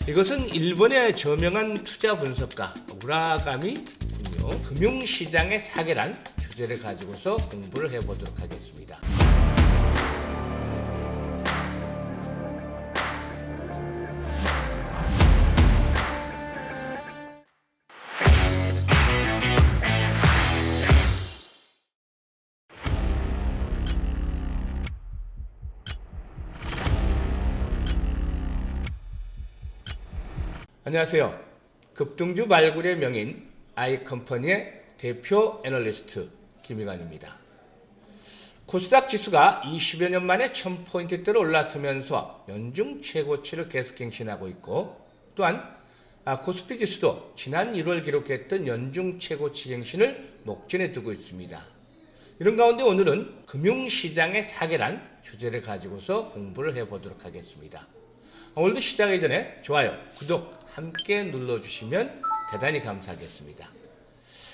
이것은 일본의 저명한 투자 분석가 우라가미군요. 금융시장의 사계란 주제를 가지고서 공부를 해보도록 하겠습니다. 안녕하세요. 급등주 발굴의 명인 아이컴퍼니의 대표 애널리스트 김희관입니다. 코스닥 지수가 20여 년 만에 1000포인트대로 올라서면서 연중 최고치를 계속 갱신하고 있고, 또한 코스피 지수도 지난 1월 기록했던 연중 최고치 갱신을 목전에 두고 있습니다. 이런 가운데 오늘은 금융시장의 사계란 주제를 가지고서 공부를 해보도록 하겠습니다. 오늘도 시작하기 전에 좋아요, 구독 함께 눌러주시면 대단히 감사하겠습니다.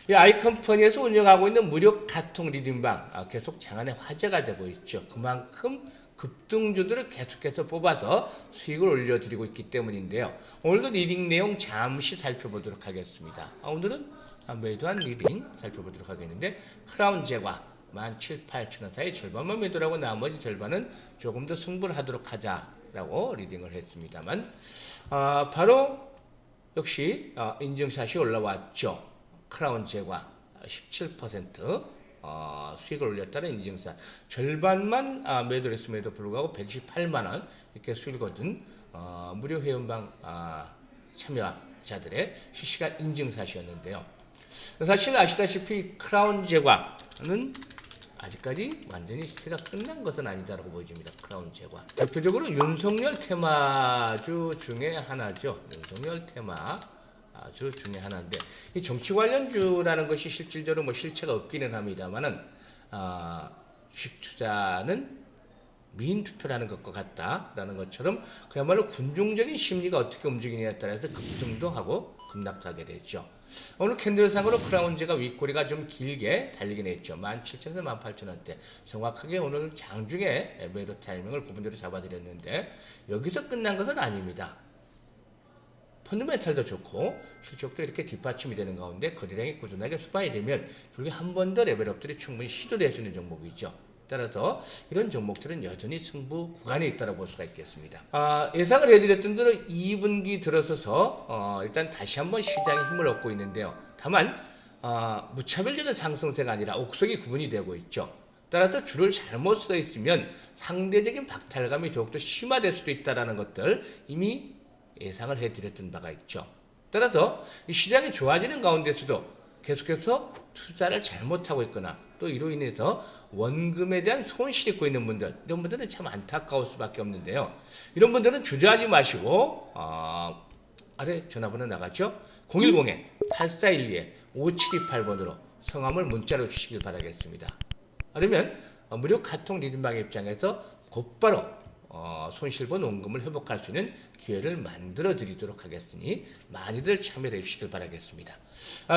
이 아이컴퍼니에서 운영하고 있는 무료 카톡 리딩방 계속 장안의 화제가 되고 있죠. 그만큼 급등주들을 계속해서 뽑아서 수익을 올려드리고 있기 때문인데요. 오늘도 리딩 내용 잠시 살펴보도록 하겠습니다. 오늘은 매도한 리딩 살펴보도록 하겠는데, 크라운 제과 17,800원 사이 절반만 매도하고 나머지 절반은 조금 더 승부를 하도록 하자라고 리딩을 했습니다만, 바로 역시 인증샷이 올라왔죠. 크라운 제과 17% 수익을 올렸다는 인증샷. 절반만 매도를 했음에도 불구하고 128만원 이렇게 수익을 거둔 무료 회원방 참여자들의 실시간 인증샷이었는데요. 사실 아시다시피 크라운 제과는 아직까지 완전히 시세가 끝난 것은 아니다라고 보여집니다. 크라운 제과. 대표적으로 윤석열 테마주 중에 하나죠. 윤석열 테마주 중에 하나인데, 이 정치 관련주라는 것이 실질적으로 뭐 실체가 없기는 합니다만은, 주식 투자는 미인 투표라는 것과 같다라는 것처럼 그야말로 군중적인 심리가 어떻게 움직이느냐에 따라서 급등도 하고 급락도 하게 되죠. 오늘 캔들상으로 크라운제가 윗꼬리가 좀 길게 달리긴 했죠. 17,000에서 18,000원대. 정확하게 오늘 장중에 매도 타이밍을 부분대로 잡아드렸는데, 여기서 끝난 것은 아닙니다. 펀드멘탈도 좋고 실적도 이렇게 뒷받침이 되는 가운데 거래량이 꾸준하게 수반이 되면 결국에 한 번 더 레벨업들이 충분히 시도될 수 있는 종목이죠. 따라서 이런 종목들은 여전히 승부 구간에 있다고 볼 수가 있겠습니다. 예상을 해드렸던 대로 2분기 들어서서 일단 다시 한번 시장이 힘을 얻고 있는데요. 다만 무차별적인 상승세가 아니라 옥석이 구분이 되고 있죠. 따라서 줄을 잘못 써 있으면 상대적인 박탈감이 더욱더 심화될 수도 있다는 것들 이미 예상을 해드렸던 바가 있죠. 따라서 이 시장이 좋아지는 가운데서도 계속해서 투자를 잘못하고 있거나 또 이로 인해서 원금에 대한 손실이 있고 있는 분들, 이런 분들은 참 안타까울 수밖에 없는데요. 이런 분들은 주저하지 마시고 아래 전화번호 나갔죠? 010-8412-5728번으로 성함을 문자로 주시길 바라겠습니다. 아니면 무료 카톡 리딩방의 입장에서 곧바로 손실본 원금을 회복할 수 있는 기회를 만들어 드리도록 하겠으니 많이들 참여해 주시길 바라겠습니다.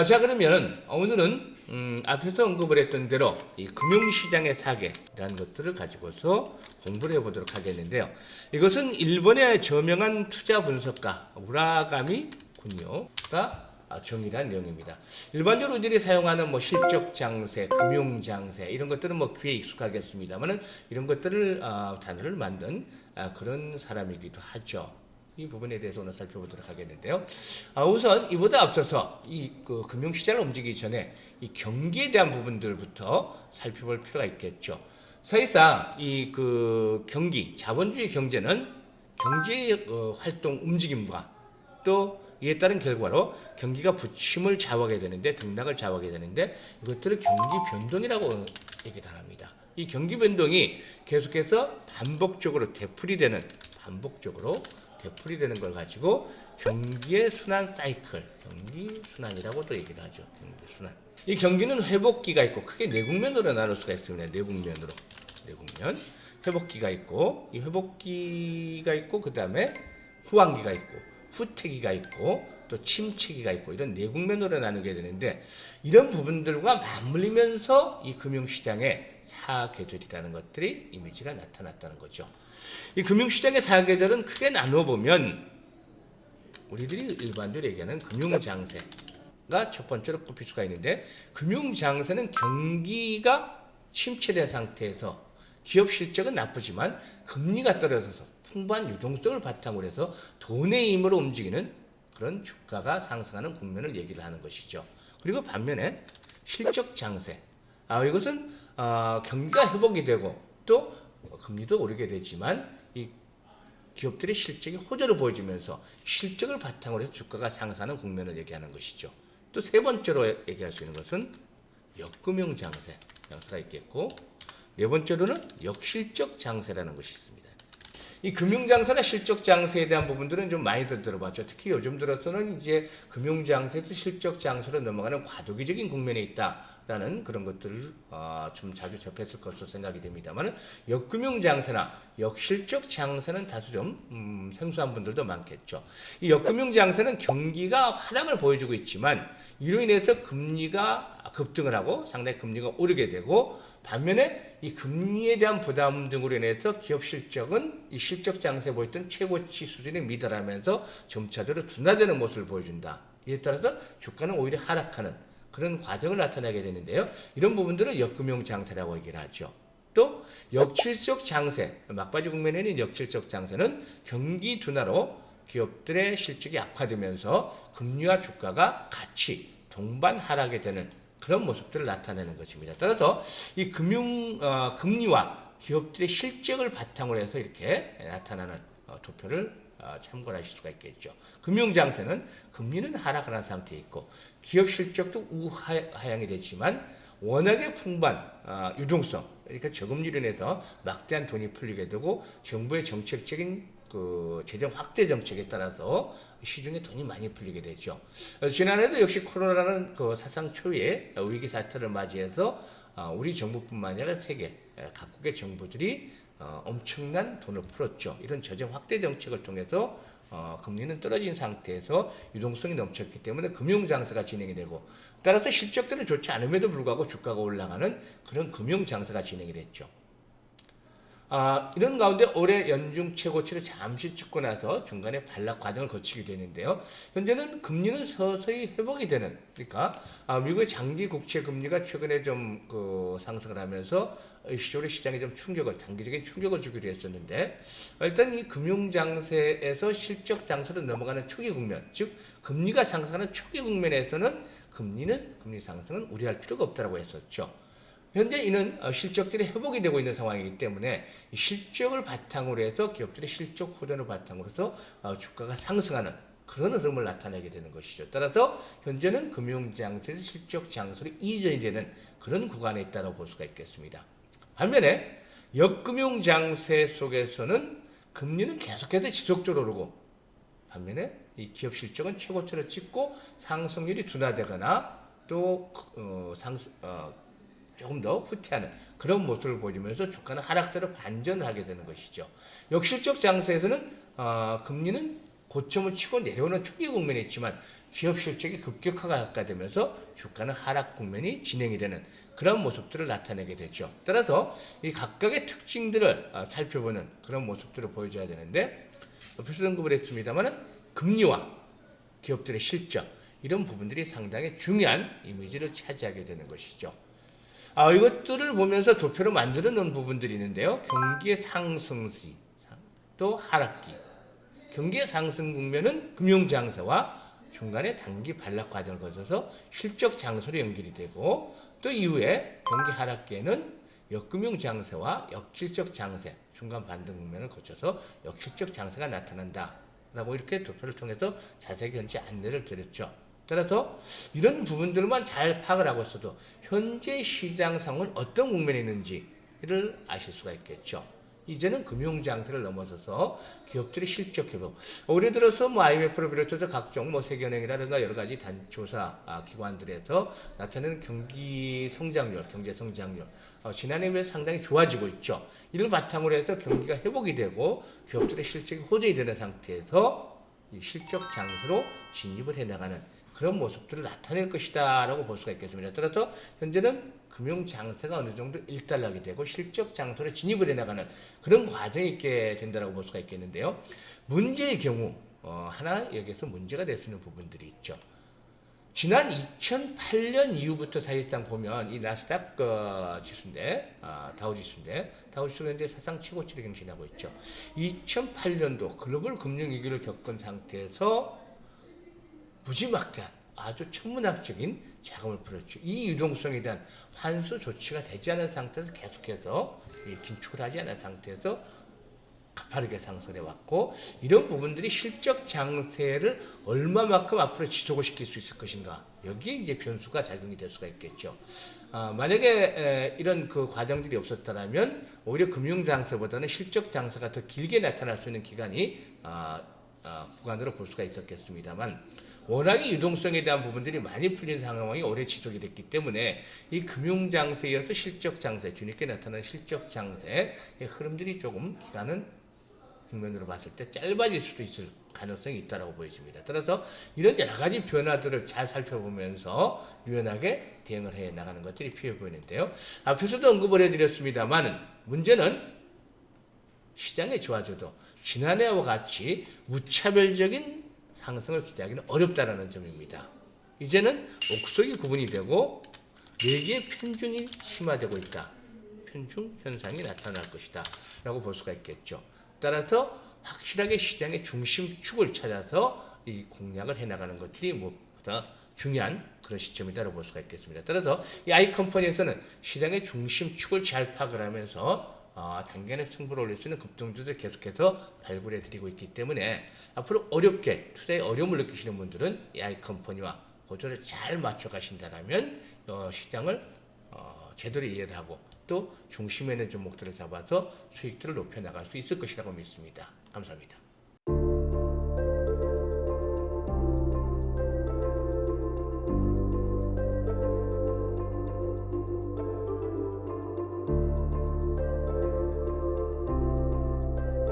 자, 그러면 오늘은 앞에서 언급을 했던 대로 이 금융시장의 사계라는 것들을 가지고서 공부를 해보도록 하겠는데요. 이것은 일본의 저명한 투자 분석가 우라가미 군요가 정의란 내용입니다. 일반적으로 우리들이 사용하는 뭐 실적 장세, 금융 장세 이런 것들은 뭐 귀에 익숙하겠습니다만은 이런 것들을 단어를 만든 그런 사람이기도 하죠. 이 부분에 대해서 오늘 살펴보도록 하겠는데요. 우선 이보다 앞서서 이 금융시장을 움직이기 전에 이 경기에 대한 부분들부터 살펴볼 필요가 있겠죠. 사실상 이 경기, 자본주의 경제는 경제의 활동 움직임과 또 이에 따른 결과로 경기가 부침을 좌우하게 되는데, 등락을 좌우하게 되는데, 이것들을 경기 변동이라고 얘기를 합니다. 이 경기 변동이 계속해서 반복적으로 되풀이되는 걸 가지고 경기의 순환 사이클, 경기 순환이라고도 얘기를 하죠. 경기 순환. 이 경기는 회복기가 있고 크게 네 국면으로 나눌 수가 있습니다. 네 국면. 회복기가 있고, 이 회복기가 있고, 그 다음에 후환기가 있고, 후퇴기가 있고 또 침체기가 있고, 이런 네 국면으로 나누게 되는데, 이런 부분들과 맞물리면서 이 금융시장의 사계절이라는 것들이 이미지가 나타났다는 거죠. 이 금융시장의 사계절은 크게 나눠보면 우리들이 일반적으로 얘기하는 금융장세가 첫 번째로 꼽힐 수가 있는데, 금융장세는 경기가 침체된 상태에서 기업 실적은 나쁘지만 금리가 떨어져서 풍부한 유동성을 바탕으로 해서 돈의 힘으로 움직이는 그런 주가가 상승하는 국면을 얘기를 하는 것이죠. 그리고 반면에 실적 장세, 이것은 경기가 회복이 되고 또 금리도 오르게 되지만 이 기업들의 실적이 호조를 보여주면서 실적을 바탕으로 해서 주가가 상승하는 국면을 얘기하는 것이죠. 또 세 번째로 얘기할 수 있는 것은 역금융 장세가 있겠고, 네 번째로는 역실적 장세라는 것이 있습니다. 이 금융장세나 실적장세에 대한 부분들은 좀 많이 들어봤죠. 특히 요즘 들어서는 이제 금융장세에서 실적장세로 넘어가는 과도기적인 국면에 있다라는 그런 것들을 좀 자주 접했을 것으로 생각이 됩니다만, 역금융장세나 역실적장세는 다소 좀 생소한 분들도 많겠죠. 이 역금융장세는 경기가 하락을 보여주고 있지만 이로 인해서 금리가 급등을 하고 상당히 금리가 오르게 되고, 반면에 이 금리에 대한 부담 등으로 인해서 기업 실적은 이 실적 장세에 보였던 최고치 수준에 미달하면서 점차적으로 둔화되는 모습을 보여준다. 이에 따라서 주가는 오히려 하락하는 그런 과정을 나타내게 되는데요. 이런 부분들을 역금융 장세라고 얘기를 하죠. 또 역실적 장세, 막바지 국면에는 역실적 장세는 경기 둔화로 기업들의 실적이 악화되면서 금리와 주가가 같이 동반 하락하게 되는 그런 모습들을 나타내는 것입니다. 따라서 이 금리와 기업들의 실적을 바탕으로 해서 이렇게 나타나는 도표를 참고를 하실 수가 있겠죠. 금융장세는 금리는 하락하는 상태에 있고 기업 실적도 우하향이 되지만 워낙에 풍부한 유동성, 그러니까 저금리로 인해서 막대한 돈이 풀리게 되고 정부의 정책적인 재정 확대 정책에 따라서 시중에 돈이 많이 풀리게 되죠. 지난해도 역시 코로나라는 사상 초유의 위기 사태를 맞이해서 우리 정부뿐만 아니라 세계 각국의 정부들이 엄청난 돈을 풀었죠. 이런 재정 확대 정책을 통해서 금리는 떨어진 상태에서 유동성이 넘쳤기 때문에 금융장세가 진행이 되고, 따라서 실적들은 좋지 않음에도 불구하고 주가가 올라가는 그런 금융장세가 진행이 됐죠. 이런 가운데 올해 연중 최고치를 잠시 찍고 나서 중간에 반락 과정을 거치게 되는데요. 현재는 금리는 서서히 회복이 되는, 그러니까 미국의 장기 국채 금리가 최근에 좀 상승을 하면서 일시적으로 시장에 좀 단기적인 충격을 주기로 했었는데, 일단 이 금융장세에서 실적 장세로 넘어가는 초기 국면, 즉 금리가 상승하는 초기 국면에서는 금리 상승은 우려할 필요가 없다고 했었죠. 현재 이는 실적들이 회복이 되고 있는 상황이기 때문에 실적을 바탕으로 해서 기업들의 실적 호전을 바탕으로 해서 주가가 상승하는 그런 흐름을 나타내게 되는 것이죠. 따라서 현재는 금융장세에서 실적 장세로 이전이 되는 그런 구간에 있다고 볼 수가 있겠습니다. 반면에 역금융장세 속에서는 금리는 계속해서 지속적으로 오르고, 반면에 이 기업 실적은 최고치를 찍고 상승률이 둔화되거나 또 조금 더 후퇴하는 그런 모습을 보여주면서 주가는 하락세로 반전하게 되는 것이죠. 역실적 장세에서는 금리는 고점을 치고 내려오는 초기 국면에 있지만 기업 실적이 급격하게 되면서 주가는 하락 국면이 진행이 되는 그런 모습들을 나타내게 되죠. 따라서 이 각각의 특징들을 살펴보는 그런 모습들을 보여줘야 되는데, 옆에서 언급을 했습니다만 금리와 기업들의 실적, 이런 부분들이 상당히 중요한 이미지를 차지하게 되는 것이죠. 이것들을 보면서 도표로 만들어 놓은 부분들이 있는데요. 경기의 상승시, 또 하락기. 경기의 상승 국면은 금융장세와 중간에 단기 반락 과정을 거쳐서 실적 장세로 연결이 되고, 또 이후에 경기 하락기에는 역금융장세와 역실적 장세, 중간 반등 국면을 거쳐서 역실적 장세가 나타난다 라고 이렇게 도표를 통해서 자세히 현재 안내를 드렸죠. 따라서 이런 부분들만 잘 파악을 하고 있어도 현재 시장 상황은 어떤 국면에 있는지를 아실 수가 있겠죠. 이제는 금융장세를 넘어서서 기업들의 실적 회복. 올해 들어서 IMF를 비롯해서 각종 세계은행이라든가 여러 가지 조사 기관들에서 나타내는 경기 성장률, 경제 성장률, 지난해에 비해 상당히 좋아지고 있죠. 이를 바탕으로 해서 경기가 회복이 되고 기업들의 실적이 호전이 되는 상태에서 이 실적 장세로 진입을 해나가는 그런 모습들을 나타낼 것이다 라고 볼 수가 있겠습니다. 따라서 현재는 금융장세가 어느 정도 일단락이 되고 실적 장세로 진입을 해나가는 그런 과정이 있게 된다고 볼 수가 있겠는데요. 문제의 경우 하나 여기에서 문제가 될 수 있는 부분들이 있죠. 지난 2008년 이후부터 사실상 보면 이 나스닥 지수인데, 다우지수인데, 다우지수가 현재 사상 최고치를 경신하고 있죠. 2008년도 글로벌 금융위기를 겪은 상태에서 무지막지한 아주 천문학적인 자금을 풀었죠. 이 유동성에 대한 환수 조치가 되지 않은 상태에서 계속해서 긴축을 하지 않은 상태에서 가파르게 상승해 왔고, 이런 부분들이 실적 장세를 얼마만큼 앞으로 지속을 시킬 수 있을 것인가, 여기에 이제 변수가 작용이 될 수가 있겠죠. 만약에 이런 그 과정들이 없었다면 오히려 금융 장세보다는 실적 장세가 더 길게 나타날 수 있는 기간이 구간으로 볼 수가 있었겠습니다만, 워낙에 유동성에 대한 부분들이 많이 풀린 상황이 오래 지속이 됐기 때문에 이 금융 장세에 이어서 실적 장세, 뒤늦게 나타나는 실적 장세의 흐름들이 조금 기간은 국면으로 봤을 때 짧아질 수도 있을 가능성이 있다고 보여집니다. 따라서 이런 여러 가지 변화들을 잘 살펴보면서 유연하게 대응을 해 나가는 것들이 필요해 보이는데요. 앞에서도 언급을 해드렸습니다만, 문제는 시장이 좋아져도 지난해와 같이 무차별적인 상승을 기대하기는 어렵다는 점입니다. 이제는 옥석이 구분이 되고 내기의 편중이 심화되고 있다. 편중 현상이 나타날 것이다 라고 볼 수가 있겠죠. 따라서 확실하게 시장의 중심축을 찾아서 이 공략을 해나가는 것들이 무엇보다 중요한 그런 시점이다라고 볼 수가 있겠습니다. 따라서 이 아이컴퍼니에서는 시장의 중심축을 잘 파악을 하면서 단기간에 승부를 올릴 수 있는 급등주들 계속해서 발굴해 드리고 있기 때문에 앞으로 어렵게 투자에 어려움을 느끼시는 분들은 이 아이컴퍼니와 고조를 잘 맞춰 가신다면 시장을 제대로 이해를 하고 또 중심에 있는 종목들을 잡아서 수익들을 높여 나갈 수 있을 것이라고 믿습니다. 감사합니다.